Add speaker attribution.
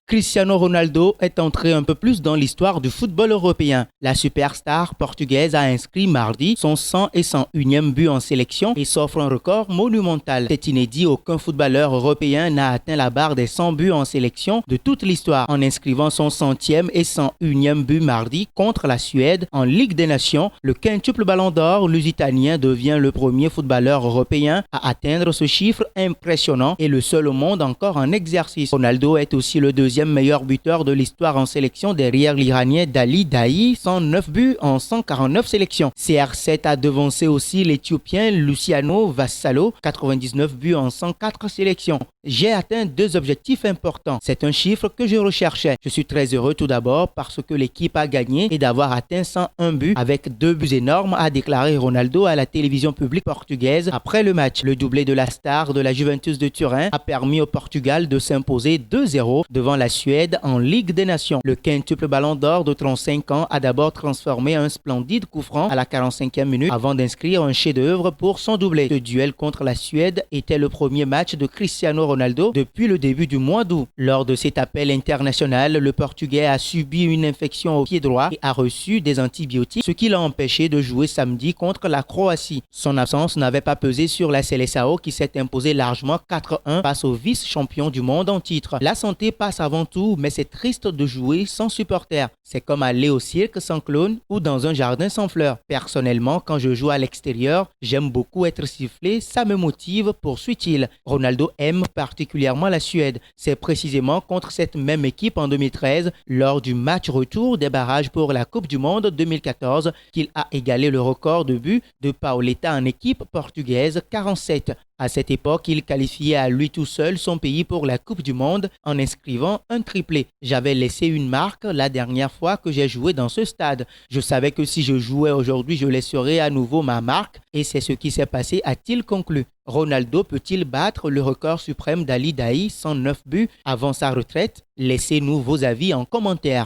Speaker 1: Cristiano Ronaldo est entré un peu plus dans l'histoire du football européen. La superstar portugaise a inscrit mardi son 101e but en sélection et s'offre un record monumental. C'est inédit, aucun footballeur européen n'a atteint la barre des 100 buts en sélection de toute l'histoire en inscrivant son 100e et 101e but mardi contre la Suède en Ligue des Nations. Le quintuple ballon d'or lusitanien devient le premier footballeur européen à atteindre ce chiffre impressionnant et le seul au monde encore en exercice. Ronaldo est aussi le deuxième meilleur buteur de l'histoire en sélection derrière l'Iranien Dali Dahi, 109 buts en 149 sélections. CR7 a devancé aussi l'Éthiopien Luciano Vassalo, 99 buts en 104 sélections. J'ai atteint deux objectifs importants. C'est un chiffre que je recherchais. Je suis très heureux tout d'abord parce que l'équipe a gagné et d'avoir atteint 101 buts avec 2 buts énormes, a déclaré Ronaldo à la télévision publique portugaise après le match. Le doublé de la star de la Juventus de Turin a permis au Portugal de s'imposer 2-0 devant la Suède en Ligue des Nations. Le quintuple ballon d'or de 35 ans a d'abord transformé un splendide coup franc à la 45e minute avant d'inscrire un chef-d'œuvre pour son doublé. Ce duel contre la Suède était le premier match de Cristiano Ronaldo depuis le début du mois d'août. Lors de cet appel international, le Portugais a subi une infection au pied droit et a reçu des antibiotiques, ce qui l'a empêché de jouer samedi contre la Croatie. Son absence n'avait pas pesé sur la Seleção qui s'est imposée largement 4-1 face au vice-champion du monde en titre. La santé passe avant tout, mais c'est triste de jouer sans supporters. C'est comme aller au cirque sans clown ou dans un jardin sans fleurs. Personnellement, quand je joue à l'extérieur, j'aime beaucoup être sifflé, ça me motive, poursuit-il. Ronaldo aime particulièrement la Suède. C'est précisément contre cette même équipe en 2013, lors du match retour des barrages pour la Coupe du Monde 2014, qu'il a égalé le record de buts de Paoletta en équipe portugaise, 47. À cette époque, il qualifiait à lui tout seul son pays pour la Coupe du Monde en inscrivant un triplé. J'avais laissé une marque la dernière fois que j'ai joué dans ce stade. Je savais que si je jouais aujourd'hui, je laisserais à nouveau ma marque et c'est ce qui s'est passé, a-t-il conclu. Ronaldo peut-il battre le record suprême d'Ali Dahi, 109 buts, avant sa retraite? Laissez-nous vos avis en commentaire.